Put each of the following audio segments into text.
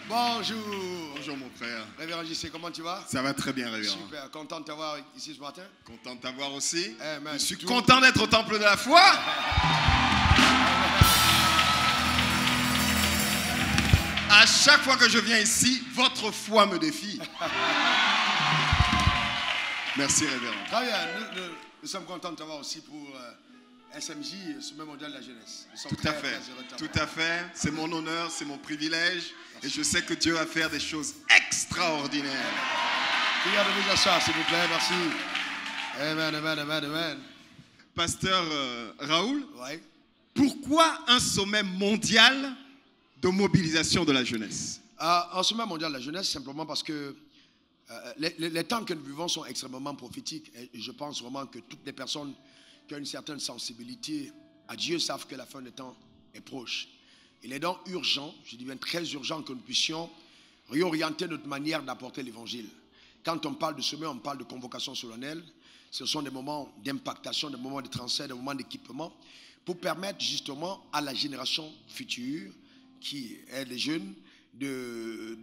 Bonjour. Bonjour mon frère. Révérend JC, comment tu vas? Ça va très bien, révérend. Super, content de t'avoir ici ce matin. Content de t'avoir aussi. Amen. Je suis content d'être au temple de la foi. À chaque fois que je viens ici, votre foi me défie. Merci, révérend. Très bien, nous sommes contents de t'avoir aussi pour SMJ, Sommet mondial de la jeunesse. Tout à fait, tout à fait. C'est mon honneur, c'est mon privilège. Et je sais que Dieu va faire des choses extraordinaires. Prière de vous asseoir, s'il vous plaît, merci. Amen, amen, amen, amen. Pasteur Raoul, Ouais. pourquoi un sommet mondial de mobilisation de la jeunesse? Un sommet mondial de la jeunesse, simplement parce que les temps que nous vivons sont extrêmement prophétiques. Et je pense vraiment que toutes les personnes qui ont une certaine sensibilité à Dieu savent que la fin des temps est proche. Il est donc urgent, je dis bien très urgent, que nous puissions réorienter notre manière d'apporter l'évangile. Quand on parle de sommet, on parle de convocation solennelle. Ce sont des moments d'impactation, des moments de transfert, des moments d'équipement pour permettre justement à la génération future, qui est les jeunes, de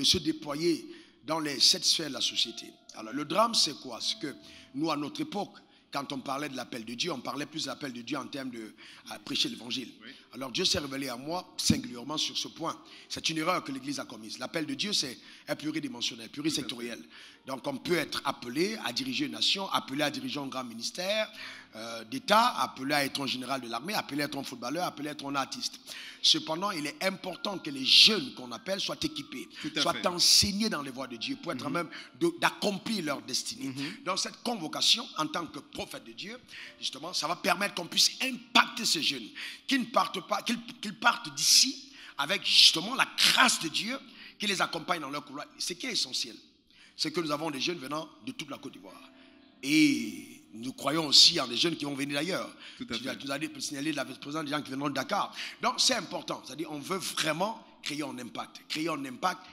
se déployer dans les 7 sphères de la société. Alors le drame, c'est quoi? C'est que nous, à notre époque, quand on parlait de l'appel de Dieu, on parlait plus de l'appel de Dieu en termes de prêcher l'évangile. Oui. Alors Dieu s'est révélé à moi singulièrement sur ce point. C'est une erreur que l'Église a commise. L'appel de Dieu, c'est pluridimensionnel, plurisectoriel. Donc on peut être appelé à diriger une nation, appelé à diriger un grand ministère d'État, appelé à être un général de l'armée, appelé à être un footballeur, appelé à être un artiste. Cependant, il est important que les jeunes qu'on appelle soient équipés, soient enseignés dans les voies de Dieu pour être même d'accomplir leur destinée. Dans cette convocation, en tant que prophète de Dieu, justement, ça va permettre qu'on puisse impacter ces jeunes, qu'ils ne partent pas, qu'ils partent d'ici avec justement la grâce de Dieu qui les accompagne dans leur couloir. Ce qui est essentiel, c'est que nous avons des jeunes venant de toute la Côte d'Ivoire. Et nous croyons aussi en des jeunes qui vont venir d'ailleurs. Tu nous as signalé la vice-présidente des gens qui viendront de Dakar. Donc c'est important. C'est-à-dire on veut vraiment créer un impact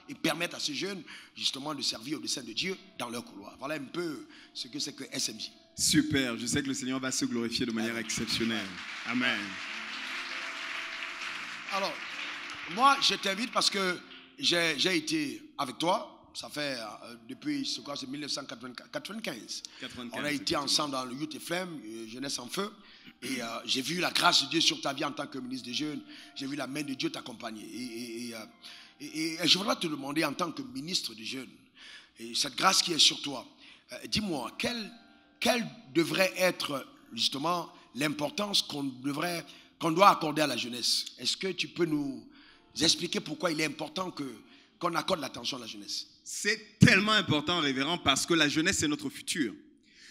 et permettre à ces jeunes justement de servir au dessein de Dieu dans leur couloir. Voilà un peu ce que c'est que SMJ. Super, je sais que le Seigneur va se glorifier de manière exceptionnelle. Amen. Alors, moi je t'invite parce que j'ai été avec toi. Ça fait depuis, c'est 1995. On a été ensemble dans le Youth et Flemme, Jeunesse en Feu. Et j'ai vu la grâce de Dieu sur ta vie en tant que ministre des Jeunes. J'ai vu la main de Dieu t'accompagner. Et je voudrais te demander en tant que ministre des Jeunes, et cette grâce qui est sur toi, dis-moi, quelle devrait être justement l'importance qu'on doit accorder à la jeunesse? Est-ce que tu peux nous expliquer pourquoi il est important qu'on accorde l'attention à la jeunesse? C'est tellement important, révérend, parce que la jeunesse, c'est notre futur.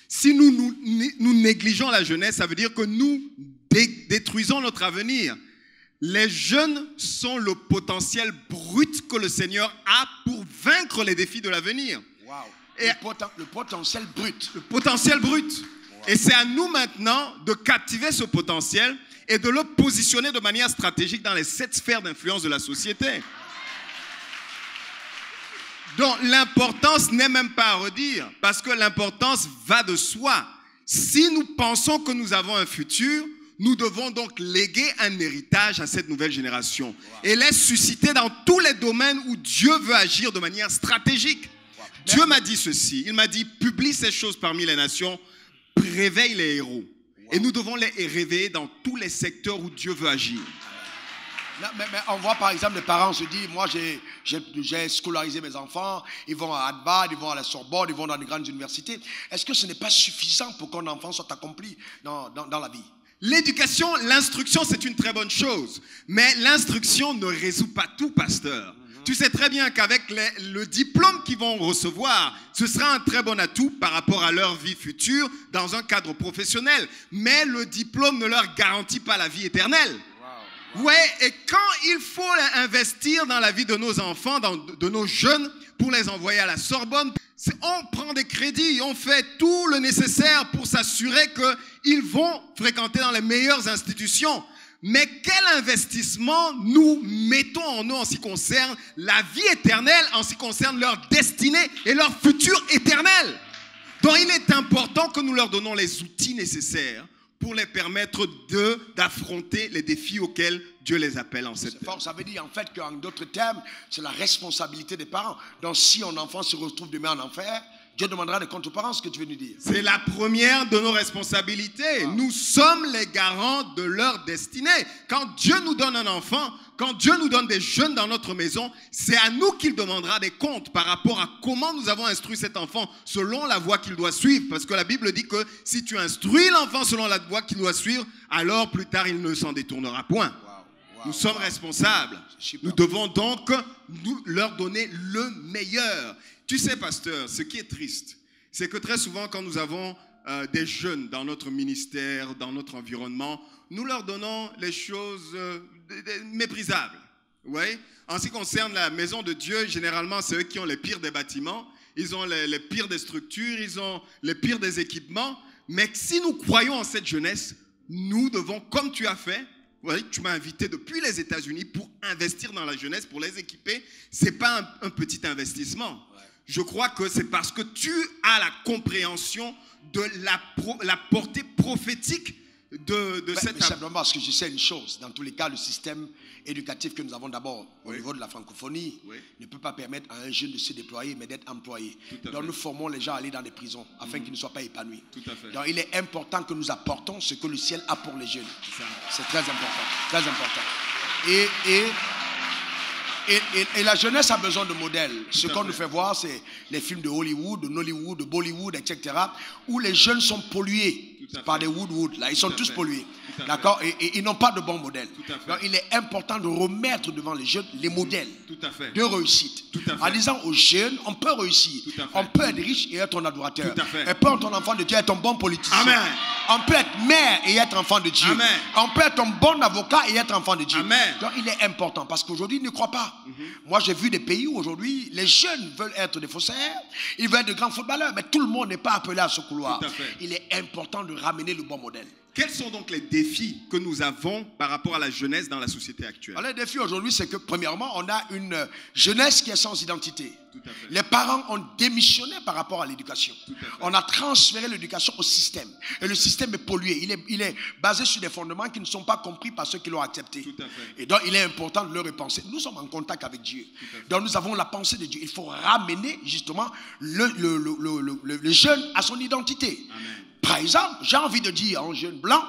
Si nous négligeons la jeunesse, ça veut dire que nous détruisons notre avenir. Les jeunes sont le potentiel brut que le Seigneur a pour vaincre les défis de l'avenir. Wow. Le potentiel brut. Le potentiel brut. Wow. Et c'est à nous maintenant de captiver ce potentiel et de le positionner de manière stratégique dans les 7 sphères d'influence de la société. Donc l'importance n'est même pas à redire, parce que l'importance va de soi. Si nous pensons que nous avons un futur, nous devons donc léguer un héritage à cette nouvelle génération. Wow. Et les susciter dans tous les domaines où Dieu veut agir de manière stratégique. Wow. Dieu m'a dit ceci, il m'a dit, publie ces choses parmi les nations, réveille les héros. Wow. Et nous devons les réveiller dans tous les secteurs où Dieu veut agir. Mais on voit par exemple les parents se disent, moi j'ai scolarisé mes enfants, ils vont à Harvard, ils vont à la Sorbonne, ils vont dans les grandes universités. Est-ce que ce n'est pas suffisant pour qu'un enfant soit accompli dans la vie? L'éducation, l'instruction, c'est une très bonne chose. Mais l'instruction ne résout pas tout, pasteur. Tu sais très bien qu'avec le diplôme qu'ils vont recevoir, ce sera un très bon atout par rapport à leur vie future dans un cadre professionnel. Mais le diplôme ne leur garantit pas la vie éternelle. Ouais, et quand il faut investir dans la vie de nos enfants, de nos jeunes, pour les envoyer à la Sorbonne, on prend des crédits, on fait tout le nécessaire pour s'assurer qu'ils vont fréquenter dans les meilleures institutions. Mais quel investissement nous mettons en eux en ce qui concerne la vie éternelle, en ce qui concerne leur destinée et leur futur éternel? Donc il est important que nous leur donnons les outils nécessaires pour les permettre d'affronter les défis auxquels Dieu les appelle en cette C'est fort, ça veut dire en fait qu'en d'autres termes, c'est la responsabilité des parents. Donc si un enfant se retrouve demain en enfer, Dieu demandera des comptes aux parents, ce que tu veux nous dire. C'est la première de nos responsabilités. Nous sommes les garants de leur destinée. Quand Dieu nous donne un enfant, quand Dieu nous donne des jeunes dans notre maison, c'est à nous qu'il demandera des comptes par rapport à comment nous avons instruit cet enfant selon la voie qu'il doit suivre. Parce que la Bible dit que si tu instruis l'enfant selon la voie qu'il doit suivre, alors plus tard il ne s'en détournera point. Nous sommes responsables. Nous devons donc leur donner le meilleur. Tu sais, pasteur, ce qui est triste, c'est que très souvent, quand nous avons des jeunes dans notre ministère, dans notre environnement, nous leur donnons les choses méprisables. Ouais? En ce qui concerne la maison de Dieu, généralement, c'est eux qui ont les pires des bâtiments, ils ont les pires des structures, ils ont les pires des équipements. Mais si nous croyons en cette jeunesse, nous devons, comme tu as fait, ouais, tu m'as invité depuis les États-Unis pour investir dans la jeunesse, pour les équiper. Ce n'est pas un petit investissement. Je crois que c'est parce que tu as la compréhension de la portée prophétique de cette... Mais simplement parce que je sais une chose. Dans tous les cas, le système éducatif que nous avons d'abord au niveau de la francophonie ne peut pas permettre à un jeune de se déployer, mais d'être employé. Donc nous formons les gens à aller dans des prisons afin qu'ils ne soient pas épanouis. Donc il est important que nous apportons ce que le ciel a pour les jeunes. C'est très important. Très important. Et la jeunesse a besoin de modèles. Ce qu'on nous fait voir, c'est les films de Hollywood, de Nollywood, de Bollywood, etc., où les jeunes sont pollués par des Woodwood. Là, ils sont tous pollués. D'accord? Et ils n'ont pas de bons modèles. Donc, il est important de remettre devant les jeunes les modèles de réussite. En disant aux jeunes, on peut réussir. On peut être riche et être ton adorateur. Et peut ton enfant de Dieu être un bon politicien. Amen. On peut être mère et être enfant de Dieu. Amen. On peut être un bon avocat et être enfant de Dieu. Amen. Donc il est important parce qu'aujourd'hui, ils ne croient pas. Moi, j'ai vu des pays où aujourd'hui, les jeunes veulent être des faussaires, ils veulent être de grands footballeurs, mais tout le monde n'est pas appelé à ce couloir. Il est important de ramener le bon modèle. Quels sont donc les défis que nous avons par rapport à la jeunesse dans la société actuelle? Alors, le défi aujourd'hui, c'est que premièrement, on a une jeunesse qui est sans identité. Les parents ont démissionné par rapport à l'éducation. On a transféré l'éducation au système. Et le système est pollué. Il est basé sur des fondements qui ne sont pas compris par ceux qui l'ont accepté. Et donc, il est important de le repenser. Nous sommes en contact avec Dieu. Donc, nous avons la pensée de Dieu. Il faut ramener justement le jeune à son identité. Amen. Par exemple, j'ai envie de dire à un jeune blanc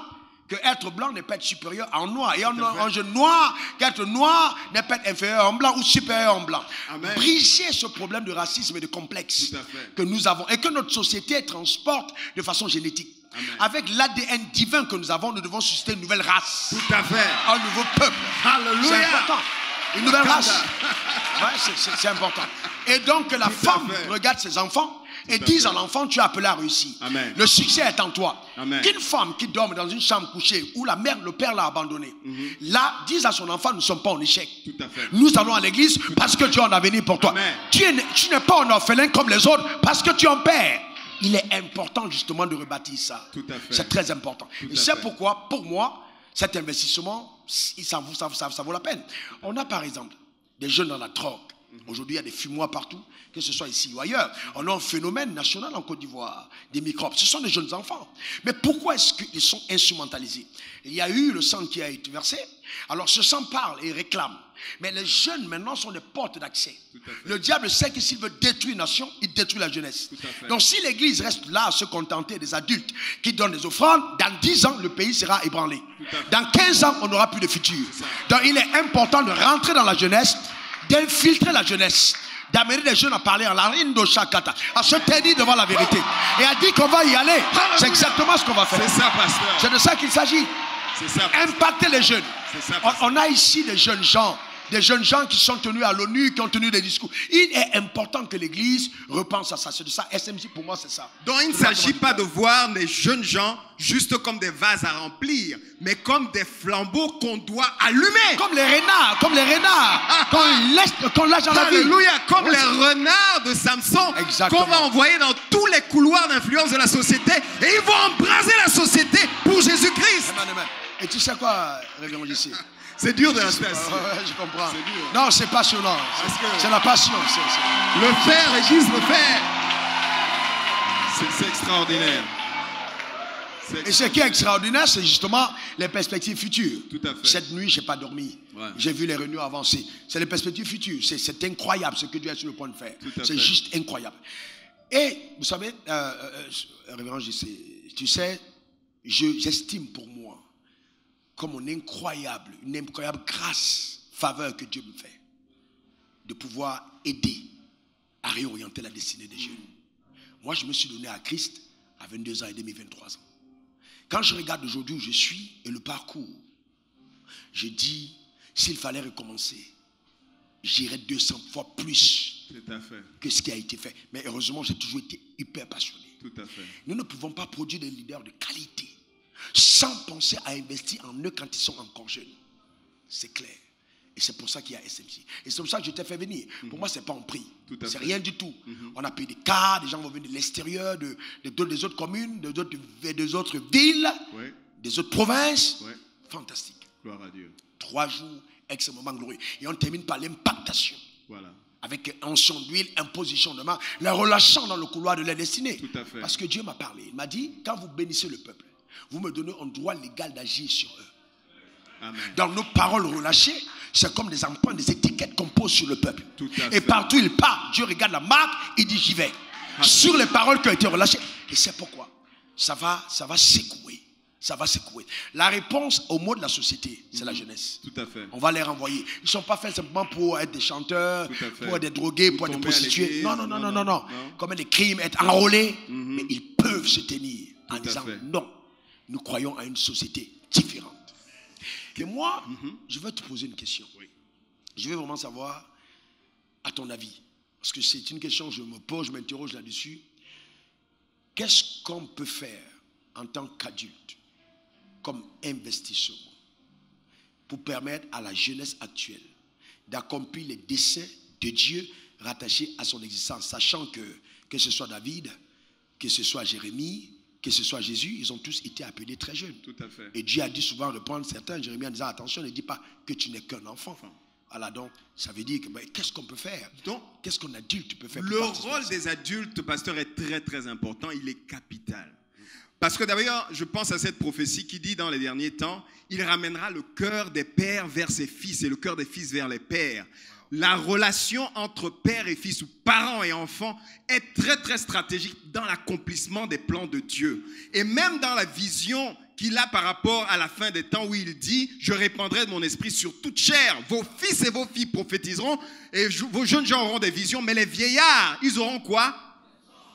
que être blanc n'est pas être supérieur à un noir. Et un jeune noir, qu'être noir n'est pas être inférieur à un blanc ou supérieur à un blanc. Amen. Briser ce problème de racisme et de complexe que nous avons et que notre société transporte de façon génétique. Amen. Avec l'ADN divin que nous avons, nous devons susciter une nouvelle race. Tout à fait. Un nouveau peuple. Alléluia. C'est important. Une nouvelle race. Ouais, c'est important. Et donc que la femme regarde ses enfants et dise à l'enfant, tu es appelé à réussir. Amen. Le succès est en toi. Qu'une femme qui dorme dans une chambre couchée où la mère, le père l'a abandonné, là, dise à son enfant, nous ne sommes pas en échec. Tout à fait. Nous allons à l'église parce que Dieu en a avenir pour toi. Amen. Tu n'es pas un orphelin comme les autres parce que tu es un père. Il est important justement de rebâtir ça. Tout à fait. C'est très important. Et c'est pourquoi, pour moi, cet investissement, ça vaut la peine. On a par exemple des jeunes dans la drogue. Aujourd'hui, il y a des fumoirs partout, que ce soit ici ou ailleurs. On a un phénomène national en Côte d'Ivoire, des microbes. Ce sont des jeunes enfants. Mais pourquoi est-ce qu'ils sont instrumentalisés? Il y a eu le sang qui a été versé. Alors ce sang parle et réclame. Mais les jeunes maintenant sont des portes d'accès. Le diable sait que s'il veut détruire une nation, il détruit la jeunesse. Donc si l'église reste là à se contenter des adultes qui donnent des offrandes, dans 10 ans, le pays sera ébranlé. Dans 15 ans, on n'aura plus de futur. Donc il est important de rentrer dans la jeunesse, d'infiltrer la jeunesse, d'amener les jeunes à parler en la rindo shakata, à se tenir devant la vérité et à dire qu'on va y aller. C'est exactement ce qu'on va faire. C'est ça, pasteur. C'est de ça qu'il s'agit. C'est ça, pasteur. Impacter les jeunes. Ça, on a ici des jeunes gens qui sont tenus à l'ONU, qui ont tenu des discours. Il est important que l'Église repense à ça. C'est de ça. SMJ, pour moi, c'est ça. Donc, il ne s'agit pas de voir les jeunes gens juste comme des vases à remplir, mais comme des flambeaux qu'on doit allumer. Comme les renards. Qu'on lâche dans la vie. Alléluia. Comme les renards de Samson, qu'on va envoyer dans tous les couloirs d'influence de la société, et ils vont embraser la société pour Jésus-Christ. Amen. Et tu sais quoi, Révérend JC? C'est dur de rester assis. Je comprends. Non, c'est passionnant. C'est la passion. Le faire, Régis, le faire. C'est extraordinaire. Et ce qui est extraordinaire, c'est justement les perspectives futures. Tout à fait. Cette nuit, je n'ai pas dormi. Ouais. J'ai vu les réunions avancer. C'est les perspectives futures. C'est incroyable ce que Dieu est sur le point de faire. C'est juste incroyable. Et vous savez, révérend JC, tu sais, j'estime pour moi comme une incroyable grâce, faveur que Dieu me fait de pouvoir aider à réorienter la destinée des jeunes. Moi, je me suis donné à Christ à 22 ans et demi, 23 ans. Quand je regarde aujourd'hui où je suis et le parcours, je dis, s'il fallait recommencer, j'irais 200 fois plus que ce qui a été fait. Mais heureusement, j'ai toujours été hyper passionné. Tout à fait. Nous ne pouvons pas produire des leaders de qualité sans penser à investir en eux quand ils sont encore jeunes. C'est clair. Et c'est pour ça qu'il y a SMC. Et c'est pour ça que je t'ai fait venir. Pour moi, ce n'est pas un prix. C'est rien du tout. On a payé des cars, des gens vont venir de l'extérieur, des autres communes, des autres villes, des autres provinces. Fantastique. Gloire à Dieu. 3 jours, extrêmement glorieux. Et on termine par l'impactation. Voilà. Avec onction d'huile, imposition de main, la relâchant dans le couloir de la destinée. Tout à fait. Parce que Dieu m'a parlé. Il m'a dit, quand vous bénissez le peuple, vous me donnez un droit légal d'agir sur eux. Amen. Dans nos paroles relâchées, c'est comme des empreintes, des étiquettes qu'on pose sur le peuple. Et partout il part, Dieu regarde la marque, il dit j'y vais. Amen. Sur les paroles qui ont été relâchées. Et c'est pourquoi ça va secouer. Ça va secouer. La réponse aux maux de la société, c'est la jeunesse. Tout à fait. On va les renvoyer. Ils ne sont pas faits simplement pour être des chanteurs, pour être des drogués, pour être des prostituées. Non. Commettre des crimes, être enrôlés. Mais ils peuvent se tenir en disant non. Nous croyons à une société différente. Et moi, je vais te poser une question. Je veux vraiment savoir, à ton avis, parce que c'est une question que je me pose, je m'interroge là-dessus. Qu'est-ce qu'on peut faire en tant qu'adulte, comme investissement, pour permettre à la jeunesse actuelle d'accomplir les desseins de Dieu rattachés à son existence, sachant que ce soit David, que ce soit Jérémie, que ce soit Jésus, ils ont tous été appelés très jeunes. Tout à fait. Et Dieu a dit souvent reprendre certains, Jérémie en disant attention, ne dis pas que tu n'es qu'un enfant. Alors donc, ça veut dire que qu'est-ce qu'on peut faire? Donc, qu'est-ce qu'un adulte peut faire? Le rôle des adultes, pasteur, est très très important, il est capital. Parce que d'ailleurs, je pense à cette prophétie qui dit dans les derniers temps, il ramènera le cœur des pères vers ses fils et le cœur des fils vers les pères. La relation entre père et fils ou parents et enfants est très très stratégique dans l'accomplissement des plans de Dieu. Et même dans la vision qu'il a par rapport à la fin des temps où il dit « Je répandrai de mon esprit sur toute chair. Vos fils et vos filles prophétiseront et vos jeunes gens auront des visions. Mais les vieillards, ils auront quoi ?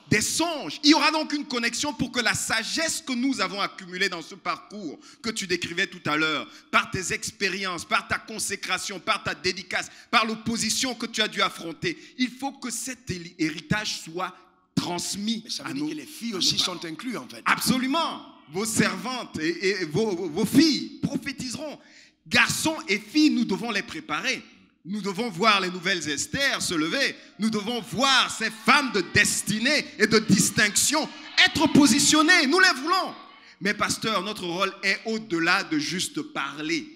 Des songes. » Il y aura donc une connexion pour que la sagesse que nous avons accumulée dans ce parcours que tu décrivais tout à l'heure, par tes expériences, par ta consécration, par ta dédicace, par l'opposition que tu as dû affronter, il faut que cet héritage soit transmis. Mais ça veut dire que les filles aussi sont incluses en fait. Absolument. Vos servantes et vos filles prophétiseront. Garçons et filles, nous devons les préparer. Nous devons voir les nouvelles Esther se lever. Nous devons voir ces femmes de destinée et de distinction être positionnées. Nous les voulons. Mais pasteur, notre rôle est au-delà de juste parler.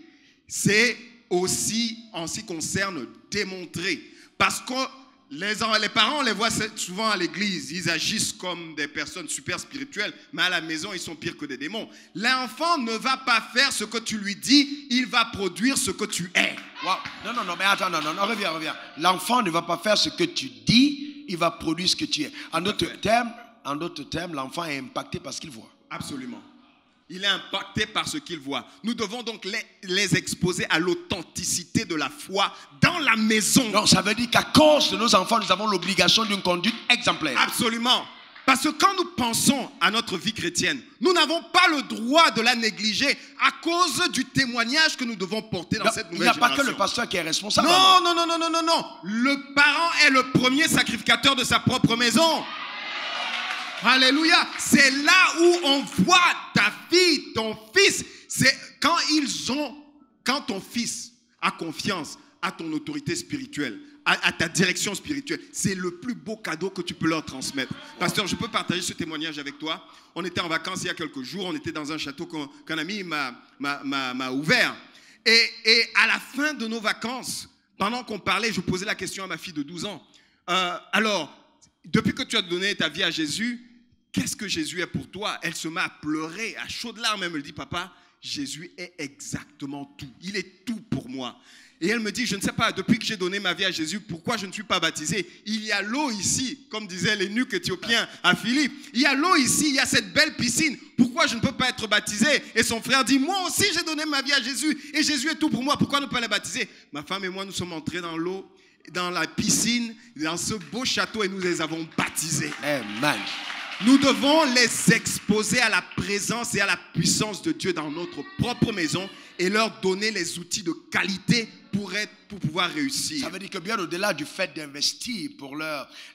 C'est aussi, en ce qui concerne, démontrer. Parce que les parents, on les voit souvent à l'église. Ils agissent comme des personnes super spirituelles. Mais à la maison, ils sont pires que des démons. L'enfant ne va pas faire ce que tu lui dis. Il va produire ce que tu es. Wow. Non, mais attends, reviens. L'enfant ne va pas faire ce que tu dis, il va produire ce que tu es. En d'autres termes, l'enfant est impacté par ce qu'il voit. Absolument. Il est impacté par ce qu'il voit. Nous devons donc les exposer à l'authenticité de la foi dans la maison. Donc ça veut dire qu'à cause de nos enfants, nous avons l'obligation d'une conduite exemplaire. Absolument. Parce que quand nous pensons à notre vie chrétienne, nous n'avons pas le droit de la négliger à cause du témoignage que nous devons porter dans cette nouvelle génération. Il n'y a pas que le pasteur qui est responsable. Non. Le parent est le premier sacrificateur de sa propre maison. Alléluia. C'est là où on voit ta fille, ton fils. C'est quand ton fils a confiance à ton autorité spirituelle, à ta direction spirituelle. C'est le plus beau cadeau que tu peux leur transmettre. Pasteur, je peux partager ce témoignage avec toi. On était en vacances il y a quelques jours. On était dans un château qu'un ami m'a ouvert. Et à la fin de nos vacances, pendant qu'on parlait, je posais la question à ma fille de 12 ans. Alors, depuis que tu as donné ta vie à Jésus, qu'est-ce que Jésus est pour toi? Elle se met à pleurer, à chaudes larmes. Elle me dit, papa, Jésus est exactement tout. Il est tout pour moi. Et elle me dit, je ne sais pas, depuis que j'ai donné ma vie à Jésus, pourquoi je ne suis pas baptisé? Il y a l'eau ici, comme disait l'eunuque éthiopien à Philippe. Il y a l'eau ici, il y a cette belle piscine. Pourquoi je ne peux pas être baptisé? Et son frère dit, moi aussi j'ai donné ma vie à Jésus. Et Jésus est tout pour moi, pourquoi ne pas les baptiser? Ma femme et moi, nous sommes entrés dans l'eau, dans la piscine, dans ce beau château et nous les avons baptisés. Amen. Nous devons les exposer à la présence et à la puissance de Dieu dans notre propre maison et leur donner les outils de qualité pour pouvoir réussir. Ça veut dire que bien au-delà du fait d'investir pour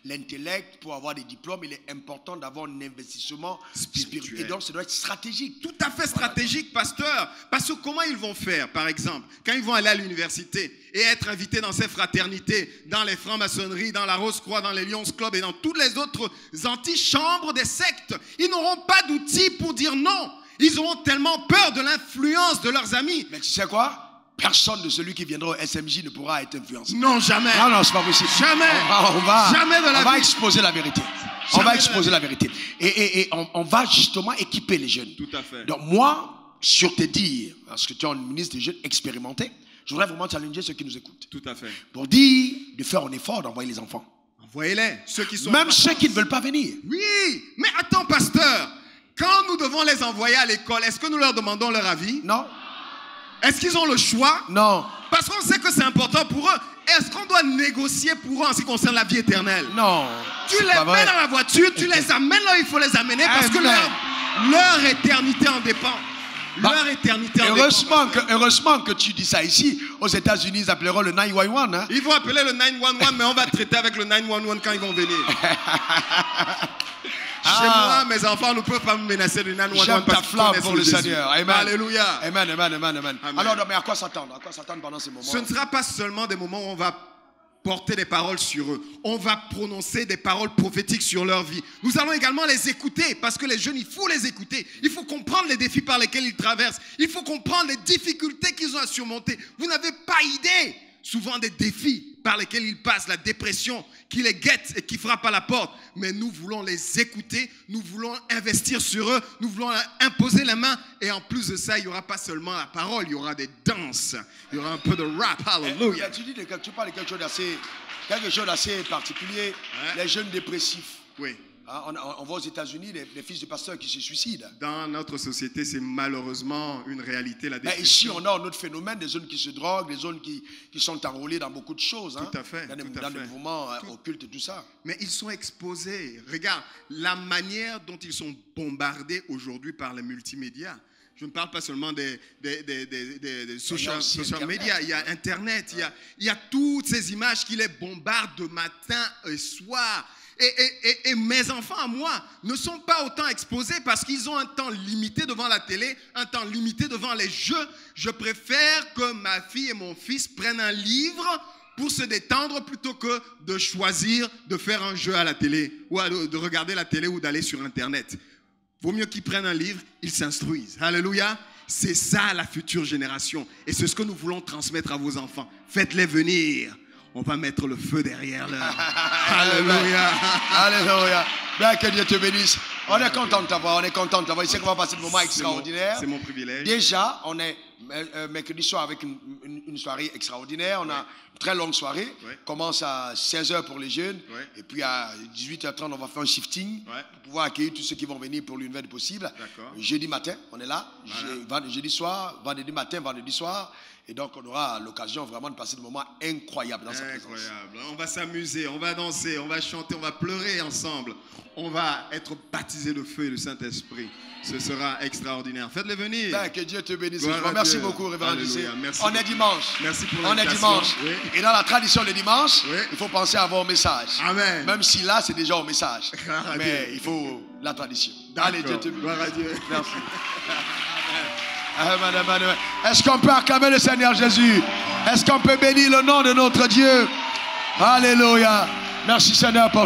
l'intellect, pour avoir des diplômes, il est important d'avoir un investissement spirituel. Et donc, ça doit être stratégique. Tout à fait stratégique, pasteur. Parce que comment ils vont faire, par exemple, quand ils vont aller à l'université et être invités dans ces fraternités, dans les francs-maçonneries, dans la Rose-Croix, dans les Lions Club et dans toutes les autres antichambres des sectes, ils n'auront pas d'outils pour dire non. Ils auront tellement peur de l'influence de leurs amis. Mais tu sais quoi? Personne de celui qui viendra au SMJ ne pourra être influencé. Non, jamais. Non, non, c'est pas possible. Jamais. Jamais de la vie. On va exposer la vérité. On va exposer la vérité. Et on va justement équiper les jeunes. Tout à fait. Donc moi, sur te dire, parce que tu es un ministre des jeunes expérimenté, je voudrais vraiment challenger ceux qui nous écoutent. Tout à fait. Pour dire de faire un effort d'envoyer les enfants. Envoyez-les. Ceux qui sont même ceux qui ne veulent pas venir. Oui. Mais attends, pasteur. Quand nous devons les envoyer à l'école, est-ce que nous leur demandons leur avis? Non. Est-ce qu'ils ont le choix? Non. Parce qu'on sait que c'est important pour eux. Est-ce qu'on doit négocier pour eux en ce qui concerne la vie éternelle? Non. Tu les mets dans la voiture, tu les amènes là où il faut les amener parce que leur éternité en dépend. Leur éternité en dépend. Heureusement que tu dis ça ici. Aux États-Unis, ils appelleront le 911. Hein? Ils vont appeler le 911, mais on va traiter avec le 911 quand ils vont venir. Chez moi, mes enfants ne peuvent pas me menacer de 911. J'aime ta flamme pour le Seigneur. Amen. Alléluia. Amen, amen, amen, amen. Alors, mais à quoi s'attendre? À quoi s'attendre pendant ces moments? Ce ne sera pas seulement des moments où on va porter des paroles sur eux. On va prononcer des paroles prophétiques sur leur vie. Nous allons également les écouter parce que les jeunes, il faut les écouter. Il faut comprendre les défis par lesquels ils traversent. Il faut comprendre les difficultés qu'ils ont à surmonter. Vous n'avez pas idée souvent des défis par lesquels ils passent, la dépression qui les guette et qui frappe à la porte. Mais nous voulons les écouter, nous voulons investir sur eux, nous voulons imposer la main. Et en plus de ça, il n'y aura pas seulement la parole, il y aura des danses, il y aura un peu de rap. Alléluia. Tu parles de quelque chose d'assez particulier, ouais. Les jeunes dépressifs. Oui. On voit aux États-Unis des fils de pasteurs qui se suicident. Dans notre société, c'est malheureusement une réalité, la dépression. Ici, on a un autre phénomène, des jeunes qui se droguent, des jeunes qui sont enrôlés dans beaucoup de choses. Tout à fait. Dans des mouvements occultes et tout ça. Mais ils sont exposés. Regarde, la manière dont ils sont bombardés aujourd'hui par les multimédias. Je ne parle pas seulement des social media. Il y a Internet, il y a toutes ces images qui les bombardent de matin et soir. Et mes enfants à moi ne sont pas autant exposés parce qu'ils ont un temps limité devant la télé, un temps limité devant les jeux. Je préfère que ma fille et mon fils prennent un livre pour se détendre plutôt que de choisir de faire un jeu à la télé ou de regarder la télé ou d'aller sur Internet. Vaut mieux qu'ils prennent un livre, ils s'instruisent. Alléluia. C'est ça la future génération. Et c'est ce que nous voulons transmettre à vos enfants. Faites-les venir. On va mettre le feu derrière leur. Alléluia. Alléluia. Bien que Dieu te bénisse. On est content de t'avoir, on est content de t'avoir. Il sait qu'on va passer un moment extraordinaire. C'est mon privilège. Déjà, on est mercredi soir avec une soirée extraordinaire. On a une très longue soirée. Commence à 16h pour les jeunes. Et puis à 18h30, on va faire un shifting pour pouvoir accueillir tous ceux qui vont venir pour l'univers possible. Jeudi matin, on est là. Voilà. Jeudi soir, vendredi matin, vendredi soir. Et donc, on aura l'occasion vraiment de passer des moments incroyables dans sa présence. Incroyable. On va s'amuser, on va danser, on va chanter, on va pleurer ensemble. On va être baptisés de feu et de Saint-Esprit. Ce sera extraordinaire. Faites-les venir. Ben, que Dieu te bénisse. Merci beaucoup, Révérend José. On est dimanche. Merci pour l'invitation. On est dimanche. Oui. Et dans la tradition des dimanches, il faut penser à avoir un message. Amen. Même si là, c'est déjà un message. Mais il faut la tradition. Allez, Dieu te bénisse. Gloire à Dieu. Merci. Est-ce qu'on peut acclamer le Seigneur Jésus? Est-ce qu'on peut bénir le nom de notre Dieu? Alléluia. Merci Seigneur pour